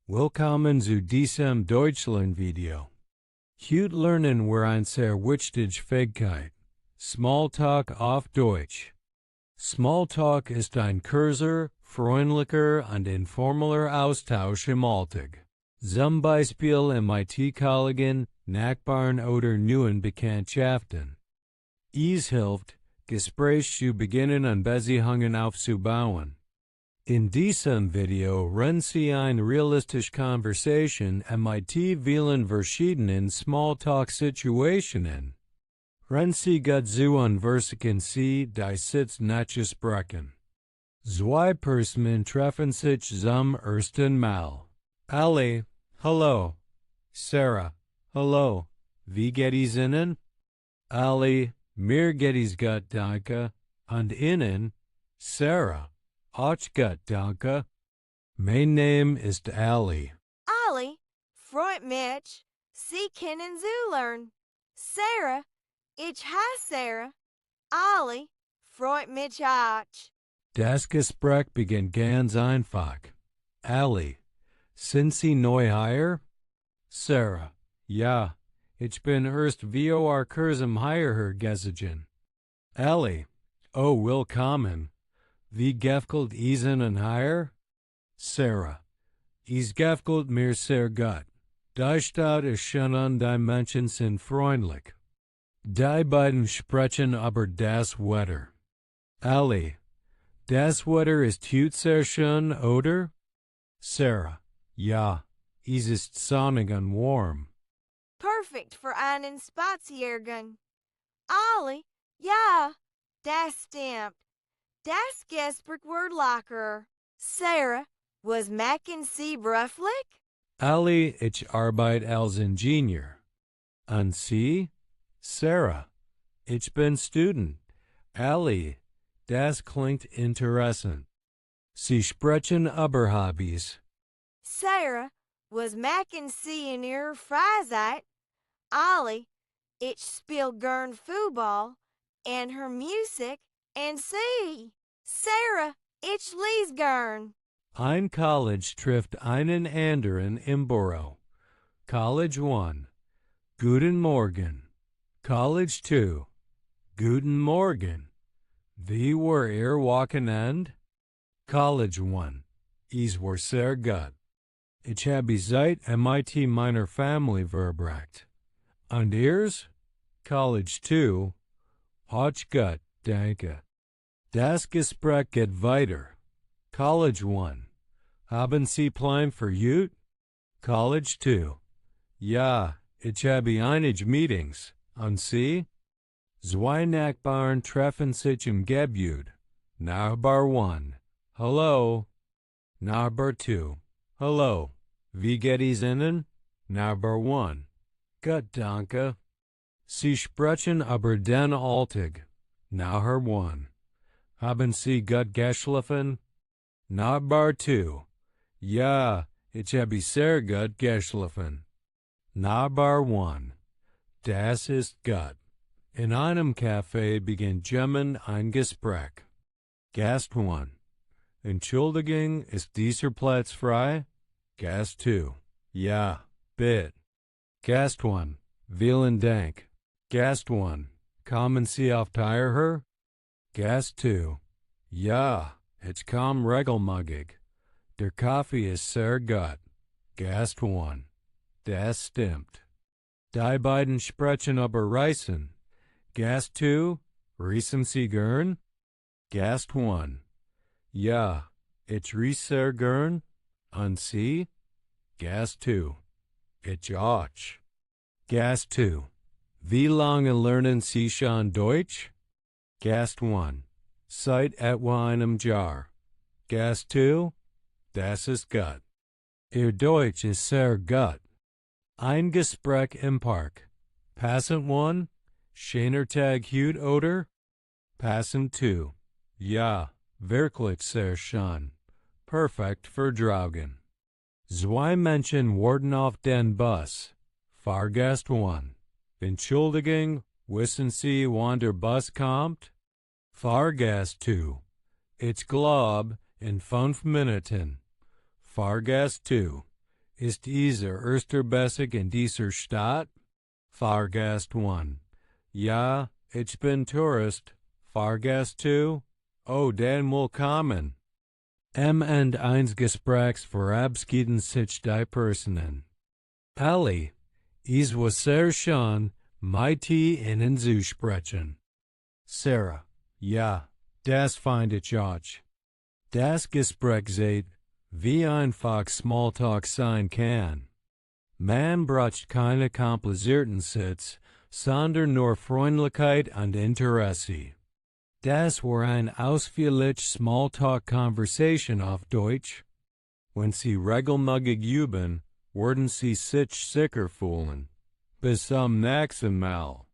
Willkommen zu diesem Deutschland-Video. Heute lernen wir ein sehr wichtige Fähigkeit. Smalltalk auf Deutsch. Smalltalk ist ein kurzer, freundlicher und informeller Austausch im Alltag. Zum Beispiel mit IT-Kollegen, Nachbarn oder neuen Bekanntschaften. Es hilft, Gespräche zu beginnen und Beziehungen aufzubauen. In diesem Video run Sie eine realistische Conversation mit vielen verschiedenen Smalltalk-Situationen. Run Sie gut zu anversiken Sie die Sitz nachsprechen. Zwei Personen treffen sich zum ersten Mal. Ali, hallo. Sarah, hallo. Wie geht es Ihnen? Ali, mir geht es gut, danke. Und Ihnen? Sarah. Auch gut, danke. Mein Name ist Ali. Ali, freut mich, Sie kennenzulernen. Sarah, ich heiße Sarah. Ali, freut mich auch. Das Gespräch beginnt ganz einfach. Ali, sind Sie neu hier? Sarah, ja, ich bin erst vor kurzem hierher gezogen. Ali, oh, willkommen. Wie gefällt Ihnen hier? Sarah, es gefällt mir sehr gut. Die Stadt ist schön und die Menschen sind freundlich. Die beiden sprechen über das Wetter. Ali, das Wetter ist heute sehr schön, oder? Sarah, ja, es ist sonnig und warm. Perfekt für einen Spaziergang. Ali, ja, das stimmt. Das Gespräch wird locker. Sarah, was machen Sie beruflich? Ali, ich arbeite als Ingenieur. Und Sie? Sarah, ich bin Student. Ali, das klingt interessant. Sie sprechen über Hobbys. Sarah, was machen Sie in Ihrer Freizeit? Ali, ich spiel gern Fußball and her Musik and sie. Sarah, ich lese gern. Ein College trifft einen anderen im Büro. College 1. Guten Morgen. College 2. Guten Morgen. Wie war Ihr Wochenende? College 1. Es war sehr gut. Ich habe seit MIT meiner Familie verbracht. Und Ihrs? College 2. Auch gut, danke. Das Gespräch geht weiter. College 1. Haben Sie Plan für heute? College 2. Ja, ich habe einige Meetings. Und Sie? Zwei Nachbarn treffen sich im Gebäude. Nachbar 1. Hello. Nachbar 2. Hello. Wie geht es Ihnen? Nachbar 1. Gut, danke. Sie sprechen über den Alltag. Nachbar 1. Haben Sie gut geschlafen? Nachbar 2. Ja, ich habe sehr gut geschlafen. Nachbar 1. Das ist gut. In einem Café beginnt German ein Gespräch. Gast 1. Entschuldigung, ist dieser Platz frei? Gast 2. Ja, bitte. Gast 1. Vielen Dank. Gast 1. Kommen Sie oft hierher? Gast 2. Ja, ich komme regelmäßig. Der Kaffee ist sehr gut. Gast 1. Das stimmt. Die beiden sprechen über Reisen. Gast 2. Reisen Sie gern? Gast 1. Ja, ich reise sehr gern. Und Sie? Gast 2. Ich auch. Gast 2. Wie lange lernen Sie schon Deutsch? Gast 1. Seit etwa einem Jahr. Gast 2. Das ist gut. Ihr Deutsch ist sehr gut. Ein Gespräch im Park. Passant 1. Schöner Tag heute, oder? Passant 2. Ja, wirklich sehr schön. Perfekt für Draugen. Zwei Menschen warten auf den Bus. Fahrgast 1. Entschuldigung, wissen Sie, wann der Bus kommt? Fahrgast 2. Ich glaub, in 5 Minuten. Fahrgast 2. Ist dieser erster Bessig in dieser Stadt? Fahrgast 1. Ja, ich bin Tourist. Fahrgast 2. Oh, dann willkommen. And eins Gesprächs verabschieden sich die Personen. Ellie, es war sehr schön, mit Ihnen zu sprechen. Sarah, ja, das finde ich auch. Das Gespräch zeigt, wie einfach Smalltalk sein kann. Man braucht keine komplizierten Sitz, sondern nur Freundlichkeit und Interesse. Das war ein ausführlich Smalltalk-Conversation auf Deutsch. Wenn Sie regelmäßig üben, werden Sie sich sicher fühlen. Bis zum nächsten Mal.